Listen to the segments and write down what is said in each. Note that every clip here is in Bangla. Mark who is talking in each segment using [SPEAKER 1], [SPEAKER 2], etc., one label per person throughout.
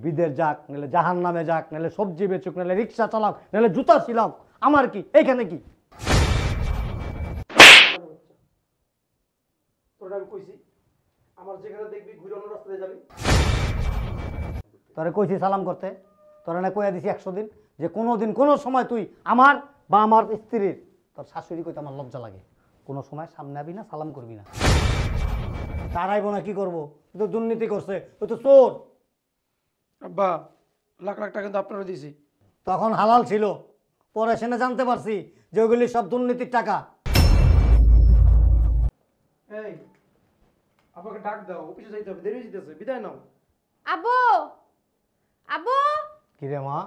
[SPEAKER 1] বিদেশ যাক, নাহলে জাহান নামে যাক, নাহলে সবজি বেচুক, নাহলে রিক্সা চালাক, নাহলে জুতা ছিলাক, আমার কি এইখানে কি?
[SPEAKER 2] তোরা আমি কইছি আমার যেখানে দেখবি ঘুরে অন্য রাস্তায় যাবি।
[SPEAKER 1] তোরে কইছি সালাম করতে, তোরা না কইয়া দিছি 100 দিন যে কোনো দিন কোনো সময় তুই আমার বা আমার স্ত্রীর, তোর শাশুড়ি কইতে আমার লজ্জা লাগে, কোনো সময় সামনে আবি না, সালাম করবি না। তারাইব না কি করবো? তুই তো দুর্নীতি করছে, তুই তো চোর।
[SPEAKER 2] আব্বা লাখ লাখ টাকা কিন্তু আপনারা দিয়েছি।
[SPEAKER 1] তখন হালাল ছিল, পরে সেনে জানতে পারছি যে ওগুলি সব দুর্নীতির টাকা।
[SPEAKER 2] এই আব্বাকে ডাক দাও, অফিসে যাইতে হবে, দেরি হয়ে যেতেছে, বিদায় নাও।
[SPEAKER 3] আব্বু, আব্বু,
[SPEAKER 1] কিরে মা?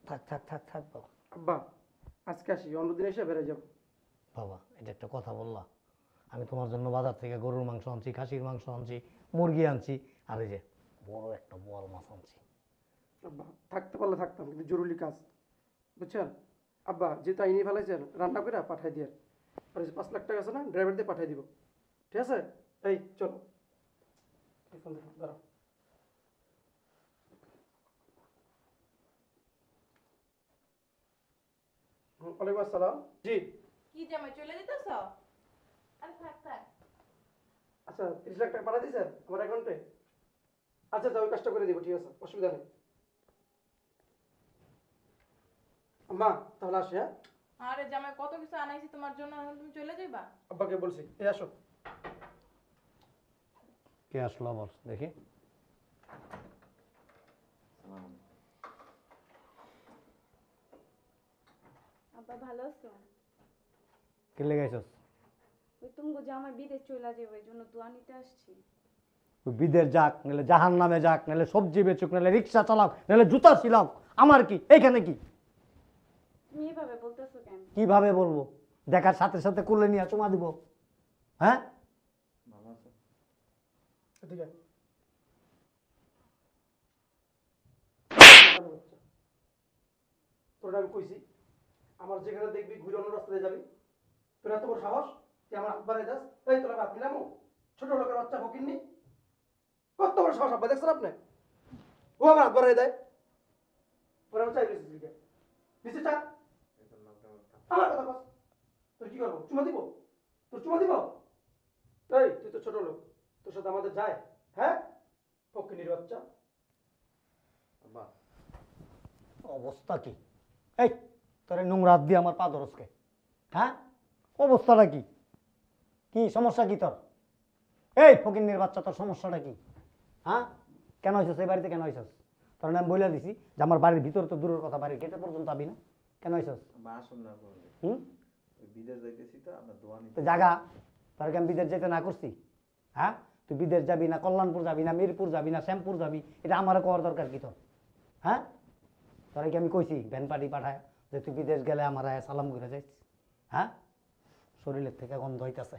[SPEAKER 1] থাক থাক থাক থাক বাবা।
[SPEAKER 2] আব্বা আজকে আসি, অন্যদিন এসে বেড়ে যাবো।
[SPEAKER 1] বাবা এটা একটা কথা বললা? আমি তোমার জন্য বাজার থেকে গরুর মাংস আনছি, খাসির মাংস আনছি, মুরগি আনছি, আর এই যে বড় একটা বোয়াল মাছ আনছি।
[SPEAKER 2] আব্বা থাকতে পারলে থাকতাম, কিন্তু জরুরি কাজ, বুঝছেন? আব্বা যেহেতু আইনি ফেলাইছেন, রান্না করে পাঠাই দিয়ে, আর 5 লাখ টাকা আছে না, ড্রাইভার দিয়ে পাঠাই দিব, ঠিক আছে? এই চলো, দাঁড়াও। ওয়ালাইকুম আসসালাম। জি
[SPEAKER 3] কি জামাই চলে দিতেছ? আরে থাক থাক।
[SPEAKER 2] আচ্ছা 30 লাখ টাকা পাঠা দিয়েছেন আমার অ্যাকাউন্টে? আচ্ছা আচ্ছা ওই কাজটা করে দিব, ঠিক আছে, অসুবিধা নেই। আম্মা তাহলে আসি, হ্যাঁ?
[SPEAKER 3] আরে জামাই কত কিছু আনাইছি তোমার জন্য, এখন তুমি চলে যাইবা?
[SPEAKER 2] আব্বাকে বলছি, এই আসো।
[SPEAKER 1] কে আসলো আবার দেখি?
[SPEAKER 4] আব্বা ভালো আছো?
[SPEAKER 1] কে লেগাইছস?
[SPEAKER 4] ওই তুমি জামাই বিদেশ চলে যাবে, এই জন্য দোয়া নিতে আসছি।
[SPEAKER 1] বিদেশ যাক, নাহলে জাহান নামে যাক, নাহলে সবজি বেচুক, নাহলে রিক্সা চালাক, নাহলে জুতা ছিলাক, আমার কি এইখানে কি?
[SPEAKER 4] তুমি এভাবে বলতেছো কেন?
[SPEAKER 1] কিভাবে বলবো? দেখার সাথে সাথে কুলে নিয়ে চুমা দিব? হ্যাঁ
[SPEAKER 2] এদিকে আয়। তোরা আমি কইছি আমার যেখানে দেখবি ঘুরে অন্য রাস্তায় যাবি। তোর এত বড় সাহস তুই আমার হাত বাড়াই দাস? এই তোরা বাদ দিলাম, ছোট লোকের বাচ্চা ফকিরনি, কত বড় সাহস আব্বা, দেখছেন আপনি? ও আমার হাত বাড়াই দেয়, ওরা আমি চাই দিয়েছি দিকে নিচে চা। আমার কথা বল, তোর কি করবো? চুমা দিব? তোর চুমা দিব? এই তুই তো ছোট লোক, তোর সাথে আমাদের যায়? হ্যাঁ ফকিরনির বাচ্চা।
[SPEAKER 1] অবস্থা কি? এই তোর নোংরা হাত দিয়ে আমার পা ধরসকে? হ্যাঁ অবস্থাটা কি? কি সমস্যা কি তোর? এই ফকিন্নির বাচ্চা, তোর সমস্যাটা কি? হ্যাঁ কেন হয়েছিস এই বাড়িতে? কেন হয়েছিস? তোর আমি বলে দিছি যে আমার বাড়ির ভিতরে তো দূরের কথা, বাড়ির গেটে পর্যন্ত আবি না। কেন হয়েছিস?
[SPEAKER 5] বিদেশ যাইতেছি তো আপনার দোয়া নিতে।
[SPEAKER 1] তো জাগা, তোর আমি বিদেশ যেতে না করছি? হ্যাঁ তুই বিদেশ যাবি না, কল্যাণপুর যাবি না, মিরপুর যাবি না, শ্যামপুর যাবি, এটা আমার কোয়ার দরকার কি তোর? হ্যাঁ তোরা কি আমি কইছি ভ্যান পার্টি পাঠায় যে তুই বিদেশ গেলে আমার আয় সালাম করে যাইছিস? হ্যাঁ শরীরের থেকে গন্ধ হইতাছে।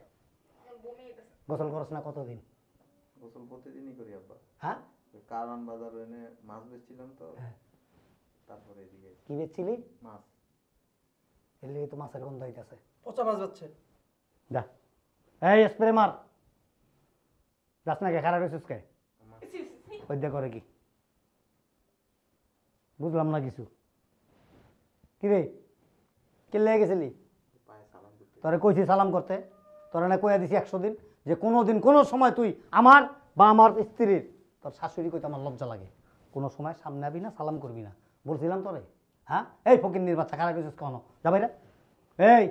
[SPEAKER 1] গোসল করস না কতদিন?
[SPEAKER 5] গোসল প্রতিদিনই করি আব্বা।
[SPEAKER 1] হ্যাঁ
[SPEAKER 5] ওই কারওয়ান বাজার এনে মাছ বেচছিলাম তো, তারপরে এদিকে
[SPEAKER 1] কি বেচছিলি?
[SPEAKER 5] মাছ।
[SPEAKER 1] এর লেগে তো মাছের গন্ধ হইতাছে।
[SPEAKER 2] পচা মাছ যাচ্ছে।
[SPEAKER 1] যা এই স্প্রে মার। যাস না কে? খারাপ হয়েছিস কে? ওইটা করে কি? বুঝলাম না কিছু। কি রে কে লেগে গেছিলি?
[SPEAKER 5] পায়ে সালাম করতে।
[SPEAKER 1] তোরে কইছি সালাম করতে, তোরা না কইয়া দিছি 100 দিন যে কোনো দিন কোনো সময় তুই আমার বা আমার স্ত্রীর, তোর শাশুড়ি কইতে আমার লজ্জা লাগে, কোনো সময় সামনে আবি না, সালাম করবি না। বলছিলাম তোরে? হ্যাঁ এই ফকিন্নির বাচ্চা, খারাপ হয়েছিস কেন? যা বাইরে। এই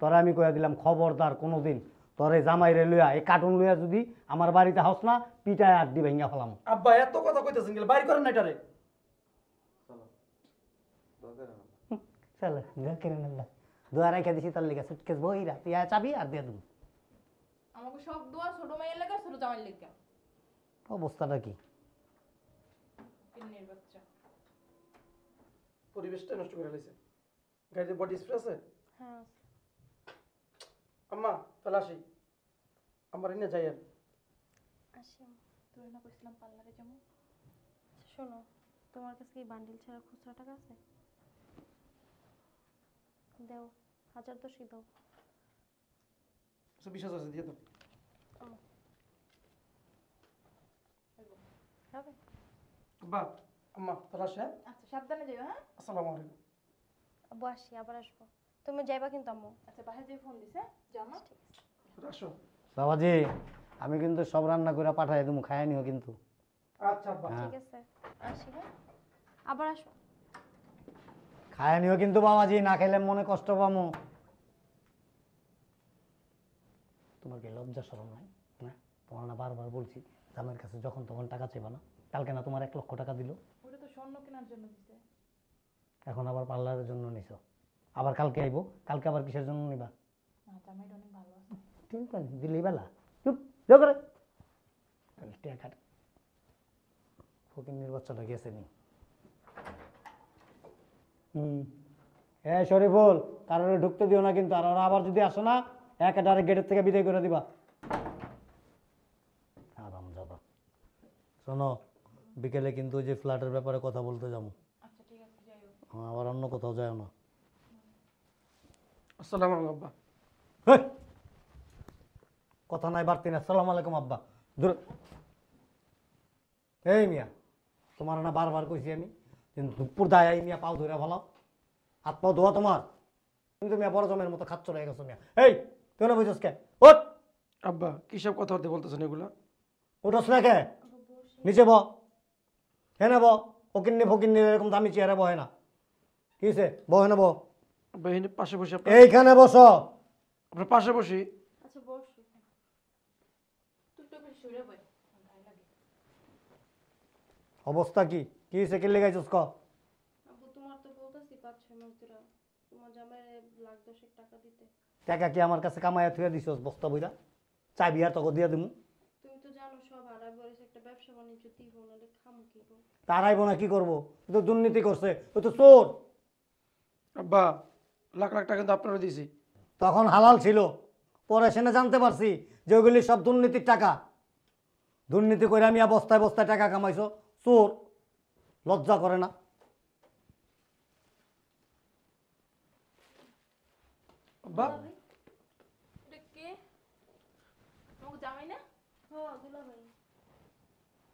[SPEAKER 1] তোরা আমি কইয়া দিলাম খবরদার কোনো দিন তোরে জামাইরে লইয়া এই কার্টুন লইয়া যদি আমার বাড়িতে হাস না, পিটায় আড্ডি ভেঙ্গা ফেলাম।
[SPEAKER 2] আব্বা এত কথা কইতেছেন গেলে বাইর করেন না এটারে।
[SPEAKER 5] চলো দরকার না।
[SPEAKER 1] চলে কেন না দোয়া রেখে দিছি তোর লেগে, সুটকেস বইরা তুই চাবি আর দিয়ে দেবো।
[SPEAKER 3] আমাকে সব দোয়া ছোট মাইয়ের লাগা, ছোট জামাইয়ের লাগা।
[SPEAKER 1] অবস্থাটা কি?
[SPEAKER 3] কিন্নির বাচ্চা।
[SPEAKER 2] পরিবেশটা নষ্ট করে ফেলেছে। গাড়িতে বডি স্প্রে আছে?
[SPEAKER 4] হ্যাঁ
[SPEAKER 2] আম্মা তাহলে আসি, আমার এনে যাই আর।
[SPEAKER 4] আসি।
[SPEAKER 3] তোর না কইছিলাম পার্লারে যাবো?
[SPEAKER 4] শোনো, তোমার কাছে কি বান্ডিল ছাড়া খুচরা টাকা আছে? দাও, 1010 দাও।
[SPEAKER 2] 20,000 আছে দিয়ে দাও।
[SPEAKER 4] হবে।
[SPEAKER 2] আব্বা আম্মা তোরা আসে, হ্যাঁ?
[SPEAKER 3] আচ্ছা সাবধানে যাও, হ্যাঁ?
[SPEAKER 2] আসসালামু আলাইকুম।
[SPEAKER 4] আব্বু আসি, আবার আসবো। তুমি যাইবা কিন্তু আম্মু।
[SPEAKER 3] আচ্ছা বাসায় যেয়ে ফোন দিছে, যাও না?
[SPEAKER 2] তোরা আসো।
[SPEAKER 1] বাবাজি আমি কিন্তু সব রান্না করে পাঠাই তুমি খায় নিও কিন্তু।
[SPEAKER 2] আচ্ছা আব্বা।
[SPEAKER 1] হ্যাঁ।
[SPEAKER 4] ঠিক আছে, আসি, হ্যাঁ? আবার আসবো।
[SPEAKER 1] খায় নিও কিন্তু বাবাজি, না খাইলে মনে কষ্ট পামো। তোমার কি লজ্জা শরম নাই? না তোমার না বারবার বলছি জামাইয়ের কাছে যখন তখন টাকা চাইবা না। কালকে না তোমার 1 লক্ষ টাকা দিল,
[SPEAKER 3] ওটা তো স্বর্ণ কেনার জন্য দিছে।
[SPEAKER 1] এখন আবার পার্লারের জন্য নিছো। আবার কালকে আইবো, কালকে আবার কিসের জন্য নিবা?
[SPEAKER 3] না জামাইটা অনেক ভালো আছে।
[SPEAKER 1] ঠিক আছে দিলেই বেলা চুপ যা করে টাকা ফকিন্নির বাচ্চাটা গেছে নি। এ শরীফুল কারোর ঢুকতে দিও না কিন্তু, আর ওরা আবার যদি আসো না একেবারে গেটের থেকে বিদায় করে দিবা। আরামজাদা। শোনো বিকেলে কিন্তু ওই যে ফ্ল্যাটের ব্যাপারে কথা বলতে যাবো।
[SPEAKER 3] আচ্ছা ঠিক আছে যাইও।
[SPEAKER 1] আবার অন্য কোথাও যায় না।
[SPEAKER 2] আসসালামু আলাইকুম আব্বা।
[SPEAKER 1] হেই! কথা নাই বাড়তি না। আসসালামু আলাইকুম আব্বা। দূর। এই মিয়া তোমার না বারবার কইছি আমি কিন্তু দুপুর দায় এই মিয়া পাও ধরে ভালো হাত পাও ধোয়া তোমার, কিন্তু মিয়া বড় জমের মতো খাচ্ছ রয়ে গেছো মিয়া। এই তুই না বুঝছিস কে? ওঠ
[SPEAKER 2] আব্বা কিসব কথা বলতে বলতেছেন এগুলা?
[SPEAKER 1] উঠোস না কে? নিচে ব, হ্যাঁ না ব। ফকিন্নি ফকিন্নি এরকম দামি চেয়ারে বহে না। কি হয়েছে? বহে না ব।
[SPEAKER 2] আব্বা এই পাশে বসে
[SPEAKER 1] এইখানে বসো।
[SPEAKER 2] আপনার পাশে বসি।
[SPEAKER 4] আচ্ছা বসো।
[SPEAKER 3] তুই তো বেশি সরে বই, গায়ে লাগে।
[SPEAKER 1] অবস্থা কি? কি হয়েছে? কে লেগাইছিস ক?
[SPEAKER 4] আব্বু তোমার তো বলতেছি 5-6 মাস ধরে তোমার জামাইয়ের লাখ 10 টাকা দিতে।
[SPEAKER 1] টাকা কি আমার কাছে কামাইয়া থুয়ে দিছস বস্তা বইরা? চাবি আর তোকে দিয়ে দিমু।
[SPEAKER 4] তুমি তো জানো সব হারাই বলেছে, একটা ব্যবসা বাণিজ্য দিব না, খামু কি গো?
[SPEAKER 1] তারাইব না কি করবো? ও তো দুর্নীতি করছে, ও তো চোর।
[SPEAKER 2] আব্বা লাখ লাখ টাকা কিন্তু আপনারা দিয়েছি।
[SPEAKER 1] তখন হালাল ছিল, পরে সেনে জানতে পারছি যে ওগুলি সব দুর্নীতির টাকা। দুর্নীতি করে আমি বস্তায় বস্তায় টাকা কামাইছো, চোর। লজ্জা করে না?
[SPEAKER 2] আব্বা
[SPEAKER 3] এটা কে? তোমাকে জামাই না?
[SPEAKER 4] হ্যাঁ দুলা ভাই।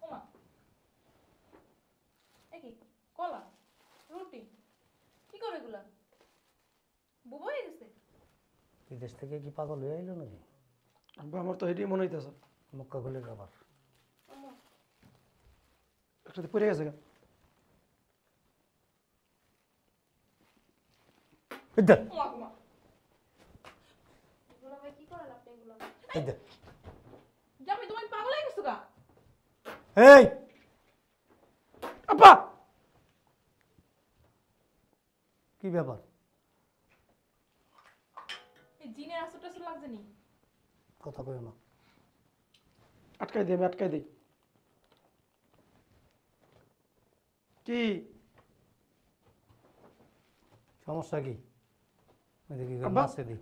[SPEAKER 3] ওমা এ কি কলা রুটি কি করে এগুলা? বুবো হয়ে গেছে।
[SPEAKER 1] বিদেশ থেকে কি পাগল হয়ে আইলো নাকি?
[SPEAKER 2] আব্বা আমার তো এটাই মনে হইতেছে।
[SPEAKER 1] মুক্কা খুলে আবার
[SPEAKER 2] একসাথে পড়ে গেছে গা।
[SPEAKER 1] ইদ্দা,
[SPEAKER 3] ওমা ওমা
[SPEAKER 4] দুলা ভাই কি করেন আপনি এগুলো?
[SPEAKER 1] ইদ্দা।
[SPEAKER 3] জামাই তোমার পাগল হয়ে গেছো গা?
[SPEAKER 1] এই
[SPEAKER 2] আব্বা
[SPEAKER 1] কি ব্যাপার?
[SPEAKER 3] এই জিনের আসর টাসর লাগছে নি?
[SPEAKER 1] কথা কই না।
[SPEAKER 2] আটকাই দিই, আমি আটকাই দিই। কি
[SPEAKER 1] সমস্যা কি? এদিকে কি
[SPEAKER 2] আব্বা।
[SPEAKER 1] মাছে দি?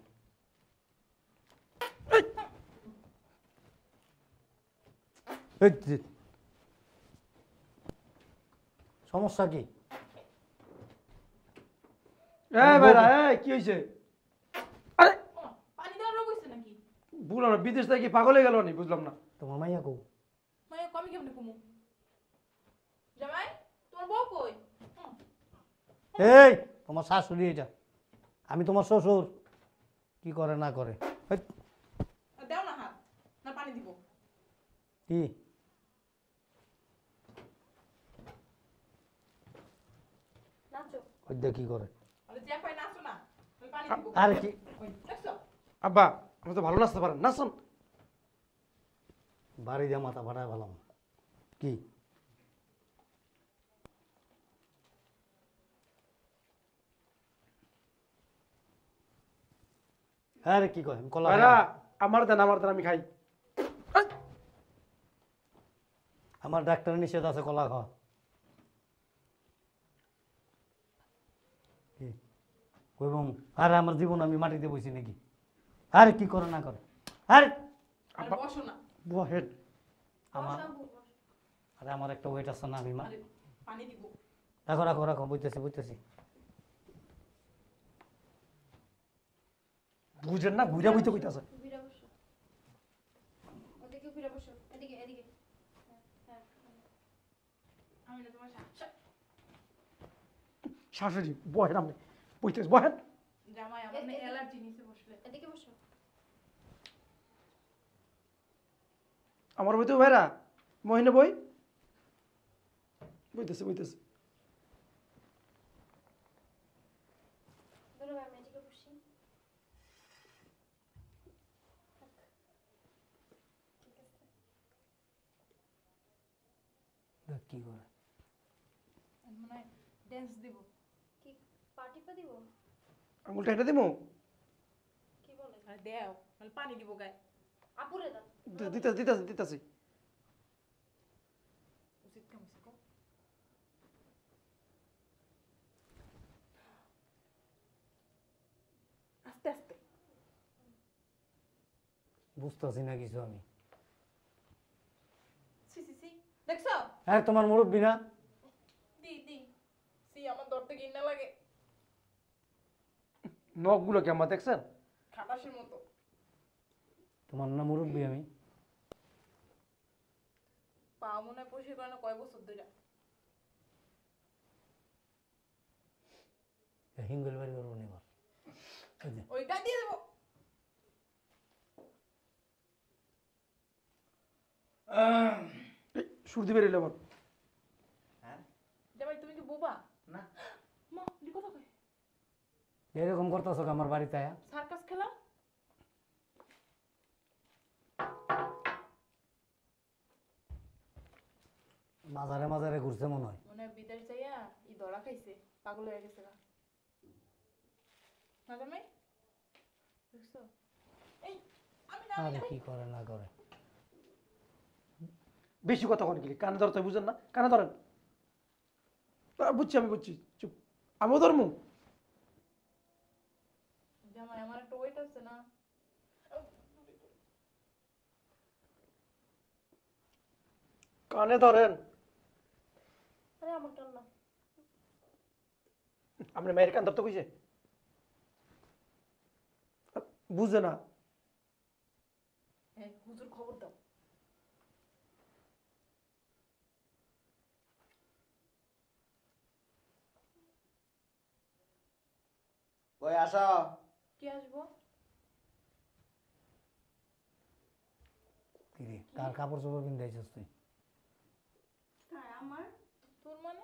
[SPEAKER 1] এই যে। সমস্যা কি?
[SPEAKER 2] এই ভাইরা এই কি হয়েছে? আরে
[SPEAKER 3] ওমা পানি দেওয়ার রোগ হয়েছে নাকি?
[SPEAKER 2] বুঝলাম না, বিদেশ থেকে কি পাগল হয়ে গেল নি? বুঝলাম না।
[SPEAKER 1] তোমার মাইয়া কো?
[SPEAKER 3] মানে কমি কেমনে কমু? জামাই তোমার বউ কই?
[SPEAKER 1] এই তোমার শাশুড়ি এটা, আমি তোমার শ্বশুর। কি করে না করে? হেৎ,
[SPEAKER 3] দাও না হাত, না পানি দিব।
[SPEAKER 1] কি
[SPEAKER 4] নাচো।
[SPEAKER 1] ওই দেখ কি করে?
[SPEAKER 3] আরে যে কই নাচো না, ওই পানি দিব।
[SPEAKER 1] আর কি?
[SPEAKER 3] ওই দেখছো?
[SPEAKER 2] আব্বা আপনি তো ভালো নাচতে পারেন, নাচুন।
[SPEAKER 1] বাড়ি যা মাথা ফাটায় ভালাম। কি আরে কি কয়? আমি কলা খাই
[SPEAKER 2] ভাইরা
[SPEAKER 1] না।
[SPEAKER 2] আমার দেন, আমার দেন, আমি খাই। এই,
[SPEAKER 1] আমার ডাক্তার নিষেধ আছে কলা খাওয়া। কি কইবম? আরে আমার জীবন আমি মাটিতে বসি নাকি? আরে কি করে না করে? আরে
[SPEAKER 3] আরে বসো না।
[SPEAKER 2] বুয়া হেড
[SPEAKER 1] আমার
[SPEAKER 4] বসো আব্বু, বসো।
[SPEAKER 1] আরে আমার একটা ওয়েট আছে না, আমি
[SPEAKER 3] আরে পানি দিব।
[SPEAKER 1] রাখো রাখো রাখো, বুঝতেছি বুঝতেছি।
[SPEAKER 2] বুঝেন না, বুঝা বুঝতে কইতাছে।
[SPEAKER 4] ফিরে বসো। ওদিকে ফিরে বসো। এদিকে এদিকে। হ্যাঁ হ্যাঁ।
[SPEAKER 3] না তোমার
[SPEAKER 2] শাশুড়ি বহেন আপনি বইতেছ বহেন।
[SPEAKER 3] জামাই আমার না অ্যালার্জি নিচে বসলে।
[SPEAKER 4] এদিকে বসো।
[SPEAKER 2] আমার বইতে ভাইরা মহিনে বই বইতেছে বইতেছে।
[SPEAKER 4] ধরো আমি এদিকে বসি। ঠিক আছে।
[SPEAKER 1] দেখ কি করে।
[SPEAKER 3] মানে ড্যান্স দিব।
[SPEAKER 4] কি পার্টি পা দিব?
[SPEAKER 2] আঙুলটা এটা দিমু
[SPEAKER 4] কি বলে?
[SPEAKER 3] আর দেও নাহলে পানি দিব গায়ে।
[SPEAKER 4] আপুরে দাও।
[SPEAKER 2] দিতেছি দিতেছি দিতেছি।
[SPEAKER 3] উচিত কাম হইছে কও। আস্তে আস্তে।
[SPEAKER 1] বুঝতেছি না কিছু আমি।
[SPEAKER 3] সি সি সি দেখছো?
[SPEAKER 1] হ্যাঁ তোমার মুরব্বী না?
[SPEAKER 3] দি দি সি আমার ধরতে ঘৃণা লাগে।
[SPEAKER 2] নখগুলো কেমন দেখছেন?
[SPEAKER 3] খাটাসের মতো।
[SPEAKER 1] তোমার না মুরব্বী আমি?
[SPEAKER 3] পা মনে হয় পরিষ্কার করে না কয় বছর ধরে।
[SPEAKER 1] হিঙ্গল বাড়ি করবো না এবার। ওই যে,
[SPEAKER 3] ওইটা দিয়ে দেবো।
[SPEAKER 2] সুর দিবে রেলে আবার।
[SPEAKER 5] হ্যাঁ
[SPEAKER 3] জামাই তুমি কি বোবা?
[SPEAKER 5] না
[SPEAKER 3] মা দি কথা কই?
[SPEAKER 1] এরকম করতেছো আমার বাড়িতে আয়া?
[SPEAKER 3] সার্কাস খেলা?
[SPEAKER 1] মাজারে মাজারে ঘুরছে মনে হয়।
[SPEAKER 3] মনে হয় বিদেশ যাইয়া ই ধরা খাইছে, পাগল হয়ে গেছে গা। না জামাই? দেখছো? এই আমি না
[SPEAKER 1] আরে কি করে না করে।
[SPEAKER 2] বেশি কথা কোন কি কানে ধরতে বুঝেন না? কানে ধরেন। বুঝছি আমি বুঝছি চুপ। আমিও ধরমু।
[SPEAKER 3] জামাই আমার একটা ওয়েট আছে না।
[SPEAKER 2] কানে ধরেন।
[SPEAKER 4] আরে আমার টান না।
[SPEAKER 2] আপনি মেয়ের কান ধরতে কইছে? বুঝে না।
[SPEAKER 3] এই হুজুর খবর দাও।
[SPEAKER 5] কই আসো।
[SPEAKER 3] কে আসবো?
[SPEAKER 1] কি রে কার কাপড় চোপড় কিনতে আইছিস তুই?
[SPEAKER 4] হ্যাঁ আমার।
[SPEAKER 3] তোর মানে?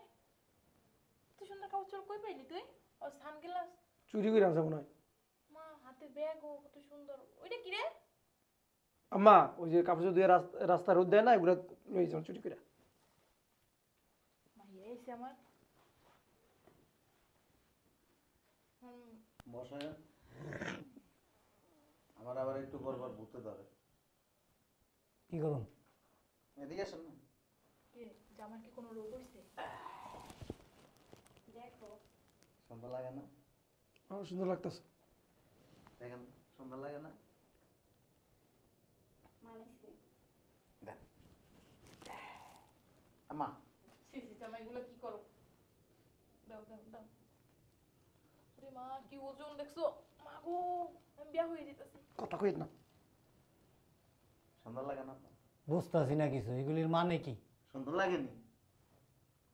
[SPEAKER 3] তুই সুন্দর কাপড় চোপড় কই পাইলি তুই? ও সানগ্লাস।
[SPEAKER 2] চুরি করে আনছে মনে হয়।
[SPEAKER 3] মা হাতে ব্যাগ ও কত সুন্দর। ওইটা কি রে?
[SPEAKER 2] আম্মা ওই যে কাপড় চোপড় দিয়ে রাস্তা রোদ দেয় না এগুলো লই যান চুরি করে।
[SPEAKER 3] মাইয়া এসে আমার।
[SPEAKER 5] বসে আমার আবার একটু পর পর ভূতে ধরে।
[SPEAKER 1] কি করুন?
[SPEAKER 5] এদিকে আসেন না।
[SPEAKER 3] কে জামার কি কোনো রোগ হইছে?
[SPEAKER 4] দেখো।
[SPEAKER 5] সুন্দর লাগে না?
[SPEAKER 2] আমার সুন্দর লাগতেছে।
[SPEAKER 5] দেখেন সুন্দর লাগে না?
[SPEAKER 4] মানাইছে।
[SPEAKER 5] আম্মা
[SPEAKER 3] সি সি জামাই এগুলো কি করো? দাও দাও দাও। আরে মা কি ওজন দেখছো? মা গো আমি বিয়া হয়ে যেতেছি।
[SPEAKER 2] কথা কইত না।
[SPEAKER 5] সুন্দর লাগে না?
[SPEAKER 1] বুঝতেছি না কিছু। এগুলির মানে কি?
[SPEAKER 5] সুন্দর লাগেনি?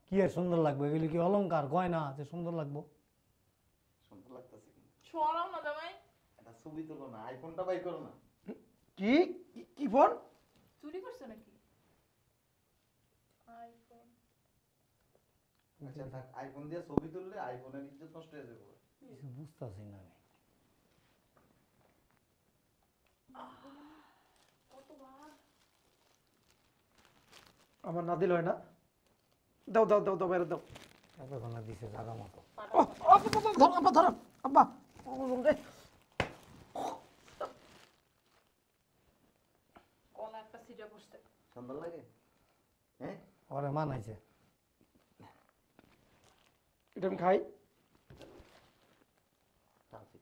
[SPEAKER 1] কি আর সুন্দর লাগবে? এগুলি কি অলংকার গয়না যে সুন্দর লাগবো?
[SPEAKER 5] সুন্দর লাগতেছে কিন্তু।
[SPEAKER 3] সরাও না জামাই।
[SPEAKER 5] এটা ছবি তুলো না, আইফোনটা বাই করো না।
[SPEAKER 2] কি কি ফোন?
[SPEAKER 3] চুরি করছো নাকি? আইফোন।
[SPEAKER 5] আচ্ছা থাক, আইফোন দিয়ে ছবি তুললে আইফোনের ইজ্জত নষ্ট হয়ে যাবে।
[SPEAKER 1] কিছু বুঝতেছি না আমি।
[SPEAKER 3] কতবার?
[SPEAKER 2] আমার না দিল হয় না। দাও দাও দাও দাও বাইরে দাও।
[SPEAKER 1] এতক্ষণ না দিছে জাগা মতো।
[SPEAKER 2] ধর আব্বা ধর আব্বা।
[SPEAKER 3] কলা একটা সিটা বসছে।
[SPEAKER 5] সুন্দর লাগে? হ্যাঁ
[SPEAKER 1] ওরে মানাইছে।
[SPEAKER 2] এটা আমি খাই।
[SPEAKER 5] আনছি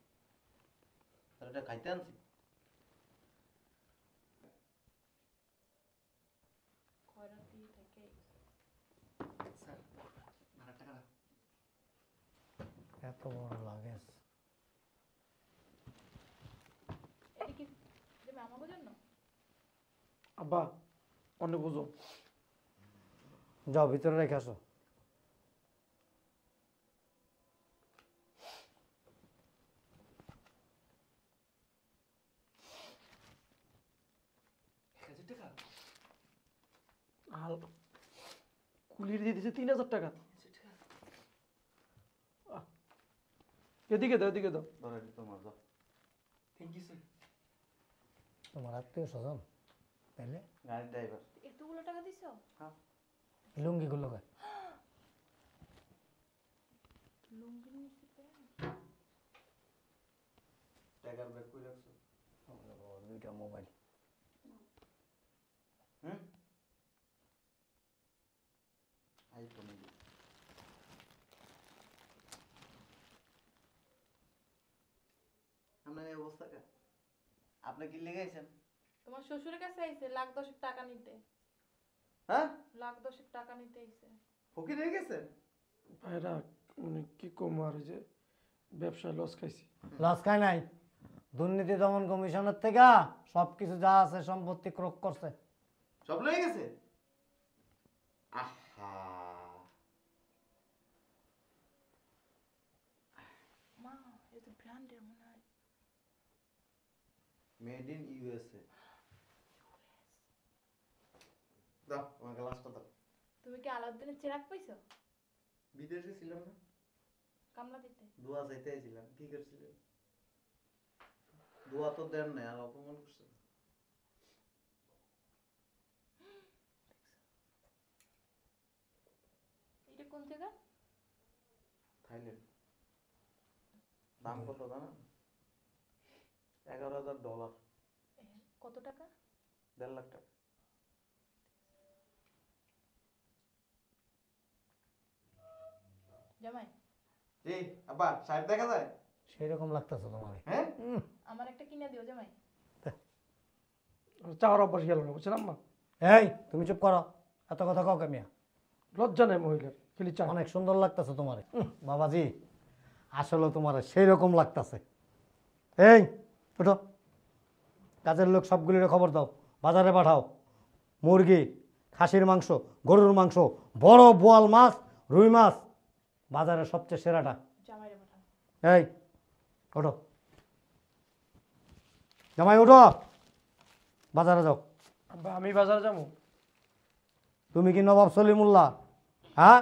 [SPEAKER 5] তাহলে এটা খাইতে আনছি।
[SPEAKER 3] খয়রাতি থেকে
[SPEAKER 5] স্যার ভাড়া টাকা দাও।
[SPEAKER 1] এত বড় লাগেজ।
[SPEAKER 3] এটা কি দেবে আমাকে জন্য?
[SPEAKER 2] আব্বা অনেক বুঝো।
[SPEAKER 1] যাও ভিতরে রেখে আসো।
[SPEAKER 2] কুলির দিয়ে দিছে 3000 টাকা। আহ, এদিকে দাও এদিকে দাও।
[SPEAKER 5] ধরো এটা তোমার দাও।
[SPEAKER 2] Thank you sir.
[SPEAKER 1] তোমার আত্মীয় স্বজন তাইলে
[SPEAKER 5] গাড়ির ড্রাইভার।
[SPEAKER 4] এতগুলো টাকা দিছো?
[SPEAKER 5] হ্যাঁ।
[SPEAKER 1] লুঙ্গি গুলো কয়
[SPEAKER 4] লুঙ্গি নিয়েছি তো।
[SPEAKER 5] টাকার ব্যাগ কই রাখছো?
[SPEAKER 1] দুইটা মোবাইল
[SPEAKER 5] হুম? আইফোন এ। আপনার এই অবস্থা কে? আপনি কি লেগাইছেন?
[SPEAKER 3] তোমার শ্বশুরের কাছে আইছে লাখ 10 টাকা নিতে।
[SPEAKER 5] হ্যাঁ?
[SPEAKER 3] লাখ 10 টাকা নিতে আইছে।
[SPEAKER 5] ফকির হয়ে গেছেন?
[SPEAKER 2] ভাইরা মানে কি কম আর এই যে ব্যবসায় লস খাইছি।
[SPEAKER 1] লস খায় নাই দুর্নীতি দমন কমিশনের থেকে সবকিছু যা আছে সম্পত্তি ক্রোক করছে
[SPEAKER 5] সব লয়ে গেছে? আহা।
[SPEAKER 3] মা এটা তো ব্র্যান্ডের মনে হয়।
[SPEAKER 5] Made in USA. দাও আমার গ্লাসটা দাও।
[SPEAKER 3] তুমি কি আলাউদ্দিনের চেরাগ পাইছো?
[SPEAKER 5] বিদেশে ছিলাম না?
[SPEAKER 3] কামলা দিতে।
[SPEAKER 5] দোয়া চাইতে আইছিলাম। কি করছিলেন? দোয়া তো দেন নাই আর অপমান করছেন।
[SPEAKER 3] এটা কোন জায়গা?
[SPEAKER 5] থাইল্যান্ড। দাম কত জানেন? $11,000।
[SPEAKER 3] কত টাকা?
[SPEAKER 5] 1.5 লাখ টাকা।
[SPEAKER 3] জামাই
[SPEAKER 5] জি আব্বা সাইড দেখা যায়?
[SPEAKER 1] সেই রকম লাগতেছে তোমার
[SPEAKER 5] হ্যাঁ?
[SPEAKER 3] আমার একটা কিনে দিও জামাই।
[SPEAKER 2] চাওয়ার অভ্যাস গেল না বুঝছেন আম্মা?
[SPEAKER 1] এই তুমি চুপ করো এত কথা কাউ কামিয়া
[SPEAKER 2] লজ্জা নেই মহিলার, খালি চা।
[SPEAKER 1] অনেক সুন্দর লাগতেছে তোমার বাবাজি আসলে তোমার সেই রকম লাগতেছে এই ওঠো কাজের লোক সবগুলির খবর দাও বাজারে পাঠাও মুরগি খাসির মাংস গরুর মাংস বড় বোয়াল মাছ রুই মাছ বাজারের সবচেয়ে সেরাটা
[SPEAKER 3] জামাইরে পাঠাও।
[SPEAKER 1] এই ওঠো জামাই ওঠো বাজারে যাও
[SPEAKER 2] আব্বা আমি বাজারে যাবো?
[SPEAKER 1] তুমি কি নবাব সলিমুল্লাহ হ্যাঁ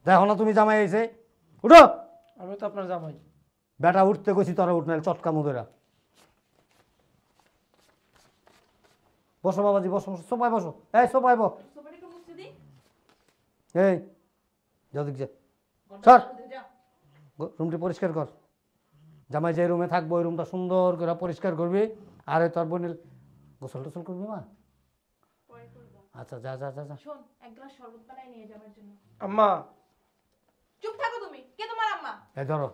[SPEAKER 1] দেখো না তুমি জামাই এসে উঠো
[SPEAKER 2] আমি তো আপনার জামাই।
[SPEAKER 1] বেটা উঠতে গেছি তোরা উঠ নাইলে চটকা মুদেরা বসো বাবাজি বসো বসো সোপায় বসো এই সোপায় বস
[SPEAKER 3] সোফাটিকে মুছে দি।
[SPEAKER 1] এই যাও দিক যা স্যার
[SPEAKER 3] যা।
[SPEAKER 1] রুমটি পরিষ্কার কর জামাই যে রুমে থাকবো ওই রুমটা সুন্দর করে পরিষ্কার করবি আর তোর বোনের গোসল টোসল করবি মা
[SPEAKER 3] পরে করবো।
[SPEAKER 1] আচ্ছা যা যা যা যা
[SPEAKER 3] শোন এক গ্লাস শরবত বানাই নিয়ে জামাইয়ের জন্য।
[SPEAKER 2] আম্মা
[SPEAKER 3] চুপ থাকো তুমি। কে তোমার আম্মা?
[SPEAKER 1] এই ধরো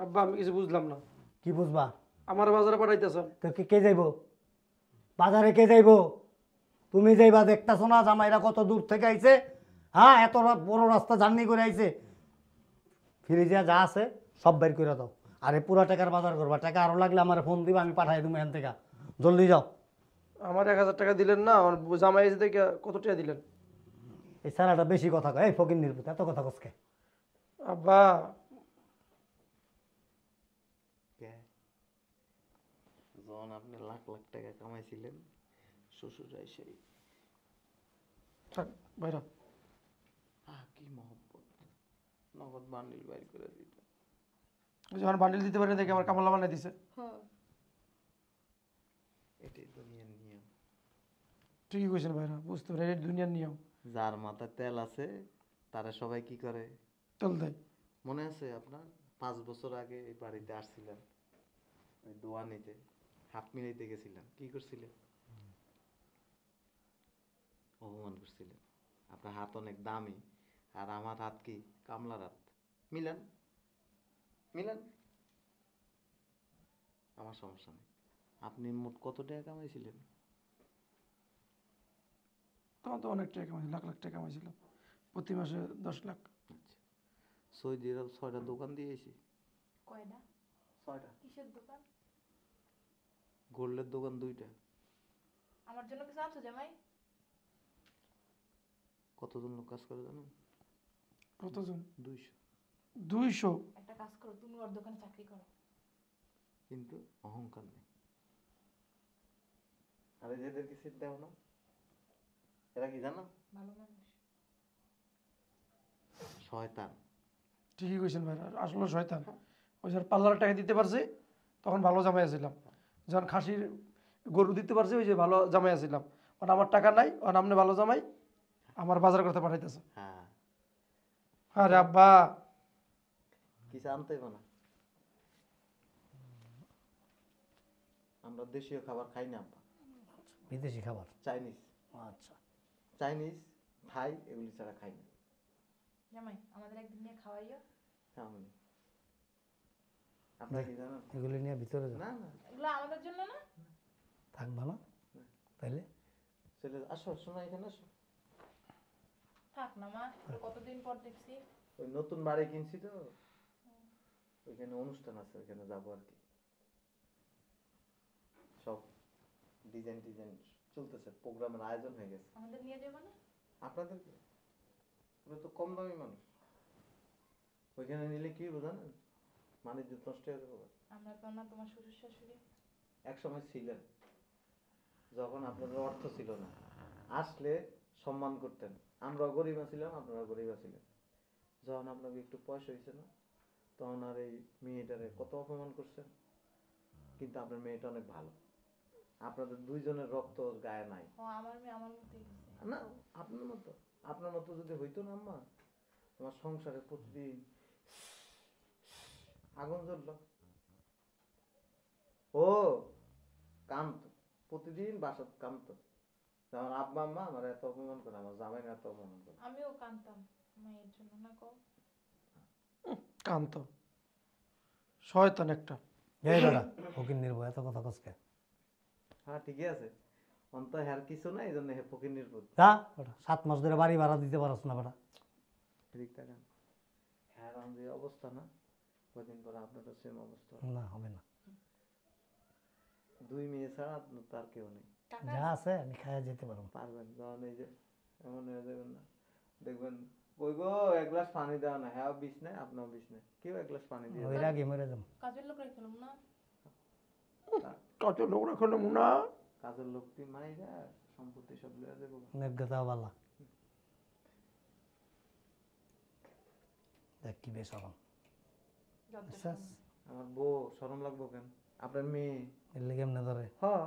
[SPEAKER 2] আব্বা আমি কিছু বুঝলাম না।
[SPEAKER 1] কি বুঝবা
[SPEAKER 2] আমার বাজারে পাঠাইতেছেন?
[SPEAKER 1] তো কে যাইব বাজারে কে যাইব তুমি যাইবা দেখতেছো না জামাইরা কত দূর থেকে আইছে হ্যাঁ এত বড় রাস্তা জার্নি করে আইছে ফ্রিজে যা আছে সব বের করে দাও আরে পুরা টাকার বাজার করবা টাকা আরো লাগলে আমার ফোন দিবা আমি পাঠাই দেবো এখান থেকে জলদি যাও
[SPEAKER 2] আমার 1000 টাকা দিলেন না, আমার জামাই এসে দেখে কত টাকা দিলেন?
[SPEAKER 1] এই সারাটা বেশি কথা কয় এই ফকির নির্ভূত এত কথা কসকে
[SPEAKER 2] আব্বা
[SPEAKER 5] কে? যখন আপনি লাখ লাখ টাকা কামাইছিলেন শ্বশুর সেই
[SPEAKER 2] থাক ভাইরা।
[SPEAKER 5] কি মহব্বত নগদ বান্ডিল বাইর করে দিত।
[SPEAKER 2] যখন বান্ডিল দিতে পারেন দেখে আমার কামলা বানাই দিছে।
[SPEAKER 3] হ্যাঁ।
[SPEAKER 5] এটাই দুনিয়ার নিয়ম।
[SPEAKER 2] ঠিকই কইছেন ভাইরা, বুঝতে পারি এটা দুনিয়ার নিয়ম।
[SPEAKER 5] যার মাথায় তেল আছে তারা সবাই কি করে
[SPEAKER 2] চল দেয়।
[SPEAKER 5] মনে আছে আপনার 5 বছর আগে এই বাড়িতে আসছিলেন ওই দোয়া নিতে হাত মিলাইতে গেছিলেন কি করছিলেন? অপমান করছিলেন। আপনার হাত অনেক দামি আর আমার হাত কি কামলার হাত। মিলান মিলান আমার সমস্যা নেই। আপনি মোট কত টাকা কামাইছিলেন?
[SPEAKER 2] তখন তো অনেক টাকা কামাইছিল, লাখ লাখ টাকা কামাইছিল, প্রতি মাসে 10 লাখ।
[SPEAKER 5] আচ্ছা সৌদি আরব 6টা দোকান দিয়েছি।
[SPEAKER 3] কয়টা?
[SPEAKER 5] 6টা।
[SPEAKER 3] কিসের দোকান?
[SPEAKER 5] গোল্ডের দোকান 2টা।
[SPEAKER 3] আমার জন্য কিছু আনছো জামাই?
[SPEAKER 5] কতজন লোক কাজ করে জানেন?
[SPEAKER 2] কতজন?
[SPEAKER 5] 200।
[SPEAKER 2] 200?
[SPEAKER 3] একটা কাজ করো তুমি ওর দোকানে চাকরি করো।
[SPEAKER 5] কিন্তু অহংকার নেই। আর এদেরকে সিট দাও না, এরা কি জানো?
[SPEAKER 3] ভালো মানুষ।
[SPEAKER 5] শয়তান।
[SPEAKER 2] ঠিকই কইছেন ভাই, আসলে শয়তান। ওই যে পার্লার টাকা দিতে পারছি তখন ভালো জামাই আছিলাম, যখন খাসির গরু দিতে পারছি ওই যে ভালো জামাই আছিলাম। আর আমার টাকা নাই, আর আপনি ভালো জামাই আমার বাজার করতে পাঠাইতেছে।
[SPEAKER 5] হ্যাঁ,
[SPEAKER 2] আরে আব্বা,
[SPEAKER 5] কিছু আনতে হবে না। আমরা দেশীয় খাবার খাই না আব্বা,
[SPEAKER 1] বিদেশি খাবার।
[SPEAKER 5] চাইনিজ।
[SPEAKER 1] আচ্ছা,
[SPEAKER 5] চাইনিজ, থাই এগুলি ছাড়া খাই না।
[SPEAKER 3] জামাই আমাদের একদিন নিয়ে খাওয়াইও।
[SPEAKER 5] হ্যাঁ, আপনারা কি জানেন?
[SPEAKER 1] এগুলি নিয়ে ভিতরে যাও।
[SPEAKER 5] না না,
[SPEAKER 3] এগুলো আমাদের জন্য না।
[SPEAKER 1] থাকবা না তাইলে?
[SPEAKER 5] চলে আসো, শোনো এখানে আসো।
[SPEAKER 3] থাক না মা, তোর কতদিন পর দেখছি।
[SPEAKER 5] ওই নতুন বাড়ি কিনছি তো, ওইখানে অনুষ্ঠান আছে, ওইখানে যাবো আর কি। সব ডিজাইন টিজাইন চলতেছে, প্রোগ্রামের আয়োজন হয়ে গেছে।
[SPEAKER 3] আমাদের নিয়ে যাবো না?
[SPEAKER 5] আপনাদেরকে, ওরা তো কম দামি মানুষ, ওইখানে নিলে কি হবে জানেন, বাণিজ্য নষ্ট হয়ে যাবে।
[SPEAKER 3] আমরা তো না তোমার শ্বশুর শাশুড়ি।
[SPEAKER 5] এক সময় ছিলেন, যখন আপনাদের অর্থ ছিল না, আসলে সম্মান করতেন। আমরাও গরিব ছিলাম, আপনারা গরিব ছিলেন। যখন আপনাকে একটু পয়সা হয়েছে না, তখন আর এই মেয়েটারে কত অপমান করছেন। কিন্তু আপনার মেয়েটা অনেক ভালো, আপনাদের দুইজনের রক্ত ওর গায়ে নাই।
[SPEAKER 3] ও আমার মেয়ে আমার মতোই হয়েছে।
[SPEAKER 5] না, আপনার মতো যদি হইতো না আম্মা, আমার সংসারে প্রতিদিন আগুন জ্বললো। ও কান্ত, প্রতিদিন বাসাত কান্ত। আমার আব্বা আম্মা আমার এত অপমান করে, আমার জামাই এত অপমান করে।
[SPEAKER 3] আমিও কাঁদতাম মায়ের জন্য না কও।
[SPEAKER 2] কান্ত শয়তান একটা।
[SPEAKER 1] এই দাদা ফকির নির্ভয় এত কথা কসকে।
[SPEAKER 5] হ্যাঁ ঠিকই আছে, অন্ত হ্যার কিছু না, এই জন্য হে ফকির নির্ভর।
[SPEAKER 1] যা বেটা, 7 মাস ধরে বাড়ি ভাড়া দিতে পারছ না বেটা।
[SPEAKER 5] ঠিক থাকেন। হ্যাঁ যে অবস্থা না, কদিন পরে আপনারও সেম অবস্থা।
[SPEAKER 1] না হবে না,
[SPEAKER 5] দুই মেয়ে ছাড়া তার কেউ নেই।
[SPEAKER 3] টাকা
[SPEAKER 1] যা আছে আমি খাইয়া যেতে পারবো।
[SPEAKER 5] পারবেন, যখন এই যে এমন হয়ে যাবেন না, দেখবেন ওই গো এক গ্লাস পানি দেওয়া না, হ্যাঁ বিষ নেই, আপনার বিষ নেই, কেউ এক গ্লাস পানি দিয়ে
[SPEAKER 1] ওই আগে মরে যাবো।
[SPEAKER 3] কাজের লোক রাখলাম না।
[SPEAKER 2] কত লোক রাখো না।
[SPEAKER 5] কাজের লোকটি মাইরা সম্পত্তি সব লয়ে যাবো।
[SPEAKER 1] নেগদাও বালা দেখ কি বেশ এখন। আচ্ছা
[SPEAKER 5] আমার বউ শরম লাগবো কেন, আপনার মেয়ে।
[SPEAKER 1] এর লেগে এমনি ধরে
[SPEAKER 5] হ্যাঁ,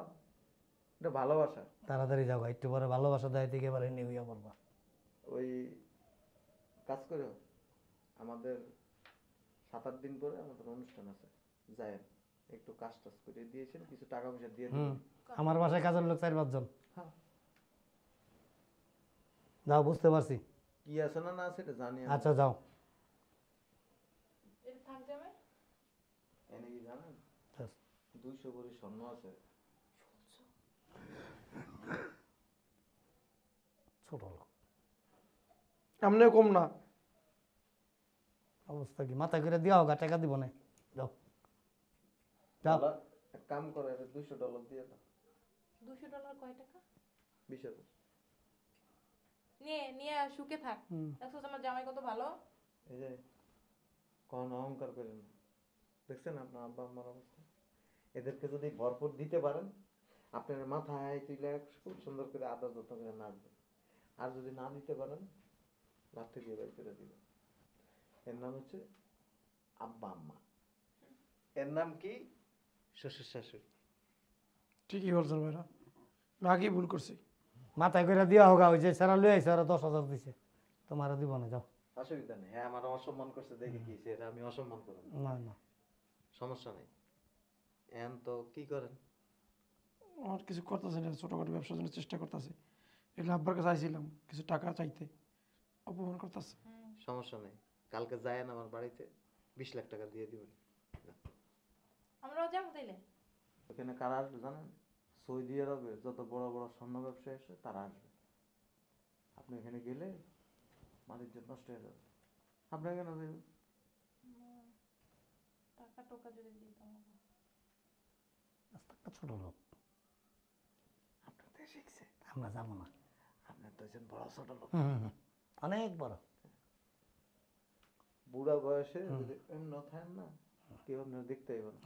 [SPEAKER 5] এটা ভালোবাসা।
[SPEAKER 1] তাড়াতাড়ি যাও, একটু পরে ভালোবাসা দেয় থেকে এবার এনে হইয়া পড়বা।
[SPEAKER 5] ওই কাজ করে, আমাদের 7-8 দিন পরে আমাদের অনুষ্ঠান আছে, যায় একটু কাজ টাজ করে দিয়েছেন, কিছু টাকা পয়সা দিয়ে
[SPEAKER 1] হুম,
[SPEAKER 5] দেবেন।
[SPEAKER 1] আমার বাসায় কাজের লোক 4-5 জন।
[SPEAKER 5] হ্যাঁ,
[SPEAKER 1] যাও, বুঝতে পারছি।
[SPEAKER 5] কি আছে না না আছে এটা জানি আমি।
[SPEAKER 1] আচ্ছা যাও।
[SPEAKER 3] এটা থাক জামাই।
[SPEAKER 5] এনে কি জানেন, 200 ভরি স্বর্ণ আছে।
[SPEAKER 1] ছোট লোক
[SPEAKER 2] এমনি কম না।
[SPEAKER 1] অবস্থা কি, মাথা করে দিয়া হোক, টাকা দিব না। যাও যাও।
[SPEAKER 5] বলা, এক কাম করে এদের $200 দিয়ে দাও।
[SPEAKER 3] $200 কয় টাকা?
[SPEAKER 5] 20,000।
[SPEAKER 3] নিয়ে নিয়ে সুখে থাক। দেখছো আমার জামাই কত ভালো।
[SPEAKER 5] এই যে কখনো অহংকার করেন না, দেখছেন আপনার আব্বা আম্মার অবস্থা। এদেরকে যদি ভরপুর দিতে পারেন, আপনার মাথায় তুলে খুব সুন্দর করে আদর যত্ন করে নাচবে। আর যদি না দিতে পারেন, লাঠি দিয়ে বের করে দিবে। এর নাম হচ্ছে আব্বা আম্মা, এর নাম কি শ্বশুর শাশুড়ি।
[SPEAKER 2] ঠিকই বলছেন ভাইরা, আমি আগেই ভুল করছি।
[SPEAKER 1] মাথায় করে দিয়া হোক, ওই যে সারা লই আইছে, ওরা 10,000 দিছে, তোমারও দিব না। যাও।
[SPEAKER 5] অসুবিধা নেই, হ্যাঁ আমার অসম্মান করছে দেখে কি সেটা আমি অসম্মান করব
[SPEAKER 1] না না,
[SPEAKER 5] সমস্যা নেই। এখন তো কি করেন?
[SPEAKER 2] আমার কিছু করতেছে না, ছোটোখাটো ব্যবসার জন্য চেষ্টা করতেছি। এগুলো আব্বার কাছে চাইছিলাম কিছু টাকা চাইতে, অপমান করতেছে।
[SPEAKER 5] সমস্যা নেই, কালকে যায়েন আমার বাড়িতে, 20 লাখ টাকা দিয়ে দিবেন।
[SPEAKER 3] আমরাও যাবো তাইলে।
[SPEAKER 5] ওখানে কারা আসবে জানেন, সৌদি আরবে যত বড় বড় স্বর্ণ ব্যবসায়ী আসে তারা আসবে। আপনি এখানে গেলে বাণিজ্য নষ্ট হয়ে যাবে। আপনি কেন যাবেন?
[SPEAKER 3] টাকা টোকা যদি দিতাম।
[SPEAKER 1] একটা ছোট লোক,
[SPEAKER 5] আপনার থেকে শিখছে,
[SPEAKER 1] আমরা যাবো না।
[SPEAKER 5] আপনার তো একজন বড় ছোট লোক।
[SPEAKER 1] অনেক বড়।
[SPEAKER 5] বুড়া বয়সে যদি এমন থাকেন না, কেউ আপনার দেখতে পাইব না।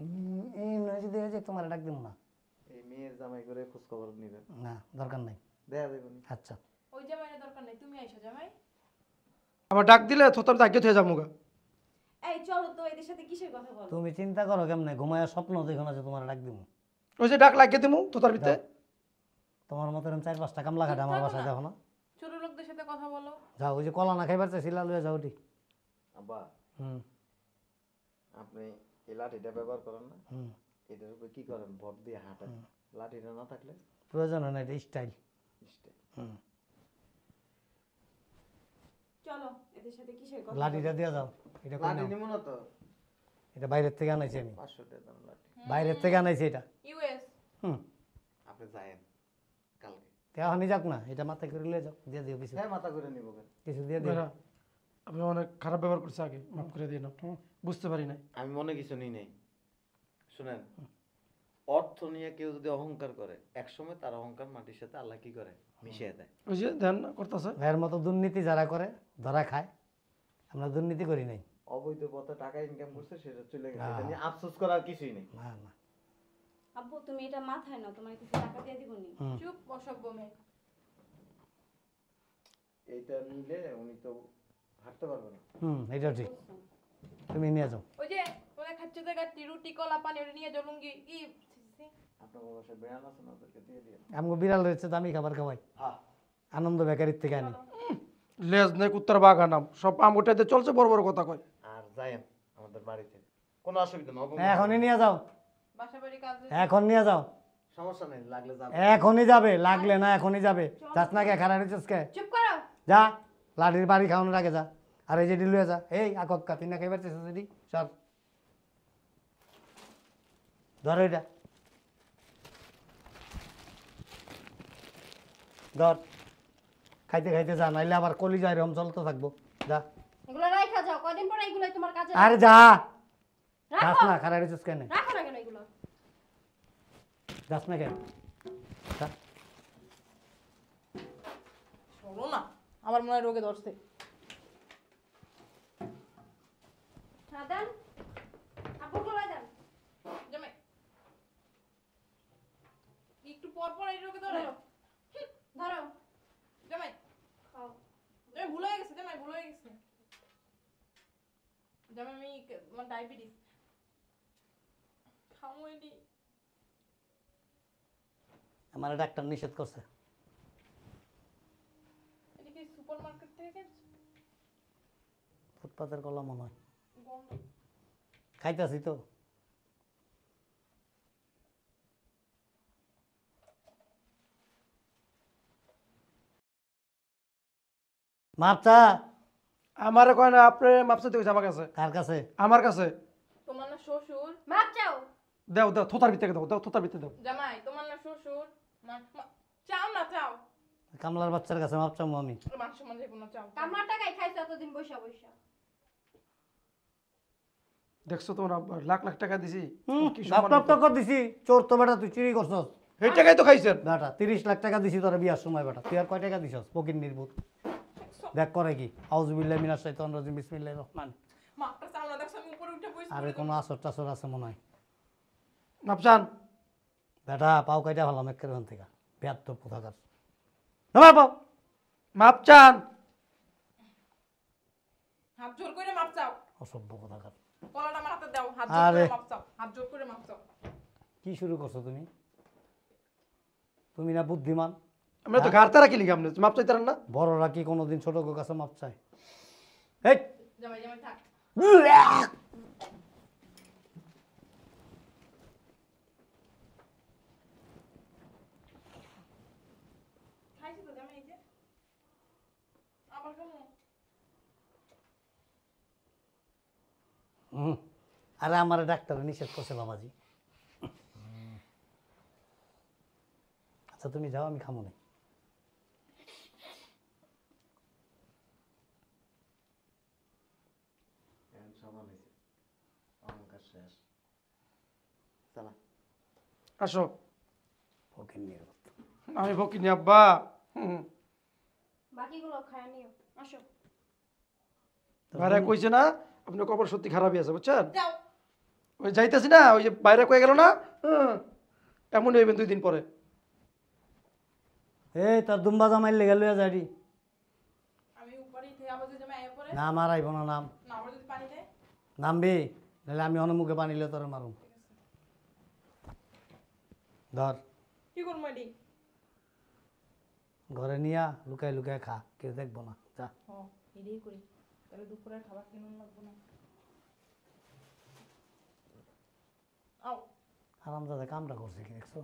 [SPEAKER 1] এই নয় যদি হয়ে যায়, তোমার ডাক দিব না।
[SPEAKER 5] এই মেয়ের জামাই করে খোঁজ খবর নিবেন,
[SPEAKER 1] না দরকার নাই।
[SPEAKER 5] দেখা দেবেন।
[SPEAKER 1] আচ্ছা
[SPEAKER 3] ওই জামাইয়ের দরকার নেই, তুমি আইসো জামাই।
[SPEAKER 2] আমার ডাক দিলে থতার তাকে থেকে যাবো গা।
[SPEAKER 4] এই চলো তো এদের সাথে কিসের কথা বলো?
[SPEAKER 1] তুমি চিন্তা করো কেমনে ঘুমায় স্বপ্ন দেখো না যে তোমার ডাক দিব।
[SPEAKER 2] ওই যে ডাক লাগিয়ে দিমু থতার ভিতরে।
[SPEAKER 1] তোমার মতো এরকম 4-5টা কামলা খাটে আমার বাসায় দেখো না।
[SPEAKER 3] ছোট লোকদের সাথে কথা বলো।
[SPEAKER 1] যাও ওই যে কলা না খাইবার চাইছিলা লইয়া যাও ওটি।
[SPEAKER 5] আব্বা
[SPEAKER 1] হুম
[SPEAKER 5] আপনি এই লাঠিটা ব্যবহার করেন না,
[SPEAKER 1] হুম
[SPEAKER 5] এটার উপরে কি করেন? ভর দিয়ে হাঁটেন। লাঠিটা না থাকলে
[SPEAKER 1] প্রয়োজন হয় না, এটা স্টাইল।
[SPEAKER 5] স্টাইল।
[SPEAKER 1] হুম
[SPEAKER 4] চলো এদের সাথে কিসের কথা?
[SPEAKER 1] লাঠিটা দিয়া যাও। এটা কই
[SPEAKER 5] লাঠি
[SPEAKER 1] নাও?
[SPEAKER 5] নিব না তো,
[SPEAKER 1] এটা বাইরের থেকে আনাইছি আমি,
[SPEAKER 5] 500 টাকা দাম লাঠি।
[SPEAKER 1] বাইরের থেকে আনাইছি এটা।
[SPEAKER 3] ইউএস
[SPEAKER 1] হুম
[SPEAKER 5] আপনি যায়েন কালকে।
[SPEAKER 1] এখনই যাক না, এটা মাথায় করে লিয়ে যাও, দিয়ে দিও কিছু
[SPEAKER 5] হ্যাঁ মাথা করে নিব কেন?
[SPEAKER 1] কিছু দিয়ে দিও।
[SPEAKER 2] ভাইরা, আপনি অনেক খারাপ ব্যবহার করছে আগে, মাফ করে দিয়ে নাও। বুঝতে পারি নাই।
[SPEAKER 5] আমি মনে কিছু নিই নাই। শুনেন, অর্থ নিয়ে কেউ যদি অহংকার করে একসময় তার অহংকার মাটির সাথে আল্লাহ কি করে মিশিয়ে দেয়।
[SPEAKER 2] ওই যে ধ্যান করতেছে।
[SPEAKER 1] ভাইয়ের মতো দুর্নীতি যারা করে ধরা খায়, আমরা দুর্নীতি করি নাই।
[SPEAKER 5] অবৈধ পথে টাকা ইনকাম করছে সেটা চলে গেছে,
[SPEAKER 1] হ্যাঁ।
[SPEAKER 5] এটা নিয়ে আফসোস করার কিছুই নেই।
[SPEAKER 1] না না
[SPEAKER 4] আব্বু তুমি এটা মাথায় নাও, তোমার কিছু টাকা দিয়ে দিব নি।
[SPEAKER 1] হুম
[SPEAKER 3] চুপ অসভ্য মেয়ে।
[SPEAKER 5] এইটা নিলে উনি তো হাঁটতে পারবে না।
[SPEAKER 1] হুম এটাও ঠিক, তুমি নিয়ে যাও।
[SPEAKER 3] ওই যে ওরা খাচ্ছে জায়গা রুটি কলা পানি ওটা নিয়ে জলুঙ্গি কি
[SPEAKER 5] আপনার বাসায় বেড়াল আছে না, ওদেরকে দিয়ে দিয়ে।
[SPEAKER 1] আমাকে বিড়াল রয়েছে, দামি খাবার খাওয়াই,
[SPEAKER 5] হ্যাঁ
[SPEAKER 1] আনন্দ বেকারির থেকে আনি।
[SPEAKER 2] লেজ নেই কুত্তার বাঘা নাম, সব আম ওটাতে চলছে, বড় বড় কথা কয়।
[SPEAKER 5] আর যায়েন আমাদের বাড়িতে, কোনো অসুবিধা নেই।
[SPEAKER 1] এখনই নিয়ে যাও,
[SPEAKER 3] বাসা বাড়ি কাজ
[SPEAKER 1] এখন নিয়ে যাও,
[SPEAKER 5] সমস্যা নেই, লাগলে যাবে।
[SPEAKER 1] এখনই যাবে, লাগলে না এখনই যাবে। যাস না কে, খারাপ হয়েছিস কে?
[SPEAKER 4] চুপ করো।
[SPEAKER 1] যা, লাঠির বাড়ি খাওয়ানোর আগে যা। আর এই যেটি লুয়ে যা, এই আকক তুই না খাইবার চেষ্টা সেটি সর, ধর এটা ধর, খাইতে খাইতে যা, নাইলে আবার কলিজা এরকম চলতে থাকবো। যা,
[SPEAKER 4] এগুলো রাখা যাও, কয়দিন পরে এগুলো তোমার কাজে
[SPEAKER 1] আরে যা, যাস
[SPEAKER 4] রাখো
[SPEAKER 1] না, খারাপ হয়েছিস কেন?
[SPEAKER 4] রাখো না কেন এগুলো?
[SPEAKER 1] যাস না কেন? যা।
[SPEAKER 3] শোনো না, আমার মনে হয় রোগে ধরছে।
[SPEAKER 4] হ্যাঁ দেন, আপু গলায় দেন।
[SPEAKER 3] জামাই একটু পর পর এই রোগে ধরে।
[SPEAKER 4] ধরো
[SPEAKER 3] জামাই
[SPEAKER 4] খাও।
[SPEAKER 3] জামাই ভুল হয়ে গেছে, জামাই ভুল হয়ে গেছে। জামাই আমি আমার ডায়াবেটিস খামো এটি।
[SPEAKER 1] আমার ডাক্তার নিষেধ করছে।
[SPEAKER 3] এটি কি সুপার মার্কেট থেকে কিনছো?
[SPEAKER 1] ফুটপাতের কলা মনে হয়,
[SPEAKER 3] গন্ধ।
[SPEAKER 1] খাইতাছি তো। মাপচা
[SPEAKER 2] আমার কয় না, আপনি মাপসাতে হয়েছে আমার কাছে।
[SPEAKER 1] কার কাছে?
[SPEAKER 2] আমার কাছে
[SPEAKER 3] তোমার না শ্বশুর?
[SPEAKER 4] মাপ চাও।
[SPEAKER 2] দাও দাও, থোতার ভিতরে দাও, দাও থোতার ভিতরে দাও।
[SPEAKER 3] জামাই তোমার না শ্বশুর? চাও না চাও,
[SPEAKER 1] কামলার বাচ্চার কাছে মাপচামো আমি।
[SPEAKER 3] মান সম্মান যাইব না, চাও।
[SPEAKER 4] কামার টাকায় খাইছো এতদিন বৈশা বৈশা।
[SPEAKER 2] দেখছো তোমার আব্বা, লাখ লাখ টাকা দিছি, কি
[SPEAKER 1] লাপ
[SPEAKER 2] সম্মান
[SPEAKER 1] লাপ টক্কর দিছি, চোর তো বেটা, তুই চুরি করছস
[SPEAKER 2] এই টাকাই তো খাইছেন।
[SPEAKER 1] বেটা। 30 লাখ টাকা দিছি তোরা বিয়ার সময় বেটা, তুই আর কয় টাকা দিছস? ফকির নির্বুত দেখ করে কি। আউযুবিল্লাহি মিনাশ শাইতানির রাজিম, বিসমিল্লাহির রহমান।
[SPEAKER 3] মাপটা চাও না, দেখছো আমি উপরে উঠে বইছি।
[SPEAKER 1] আরে কোনো আসর টাসর আছে মনে হয়
[SPEAKER 2] মাপসান
[SPEAKER 1] বেটা, পাও কাইটা ভালাম একের ওখান থেকে, বেয়াত্ত কোথাকার। নামা পাও,
[SPEAKER 2] মাপচান।
[SPEAKER 3] হাত জোর করে মাপ চাও।
[SPEAKER 1] অসভ্য কোথাকার।
[SPEAKER 3] কলাটা আমার হাতে দাও, হাত জোর
[SPEAKER 1] আরে।
[SPEAKER 3] করে মাপ চাও, হাত জোর করে মাপ চাও।
[SPEAKER 1] কি শুরু করছো তুমি? তুমি না বুদ্ধিমান?
[SPEAKER 2] আমরা তো ঘাড়তে রাখি লিখে আপনি মাপ চাইতারেন না।
[SPEAKER 1] বড়রা কি কোনোদিন ছোট কাছে মাপ চায়? এই
[SPEAKER 3] জামাই জামাই থাক। খাইছি তো জামাই, এই যে আবার কেমন?
[SPEAKER 1] আরে আমার ডাক্তার নিষেধ করছে বাবাজি। আচ্ছা তুমি যাও, আমি খামো না।
[SPEAKER 5] এখন সমান হয়েছে, অহংকার শেষ। চালা।
[SPEAKER 2] আসো,
[SPEAKER 1] ফকির নির্বুত।
[SPEAKER 2] আমি ভকিনি আব্বা।
[SPEAKER 4] বাকিগুলো খায় নিও। আসো।
[SPEAKER 2] বাইরে কইছে না আপনার কপাল সত্যি খারাপই আছে, বুঝছেন?
[SPEAKER 3] যাও।
[SPEAKER 2] ওই যাইতেছি না, ওই যে বাইরে কয়ে গেল না, এমনই হইবেন 2 দিন পরে।
[SPEAKER 1] এই তোর দুম্বা জামাইল লেগে লইয়া যাইডি।
[SPEAKER 3] আমি উপরে থেকে আবার যে জামাই আয়া পরে দেয়
[SPEAKER 1] না আমার আইব না নাম
[SPEAKER 3] না আমরা যদি পানি দেয়
[SPEAKER 1] নামবি নাহলে আমি অনেক মুখে বানিলে তোর মারুম
[SPEAKER 3] ঠিক আছে
[SPEAKER 1] ধর
[SPEAKER 3] কি করবো এটি
[SPEAKER 1] ঘরে নিয়া লুকায় লুকায় খা কেউ দেখবো না যা
[SPEAKER 3] ও এটাই করি তাহলে দুপুরের খাবার কিনুন লাগবো না আও
[SPEAKER 1] আরাম দাদা কামটা করছে কি দেখছো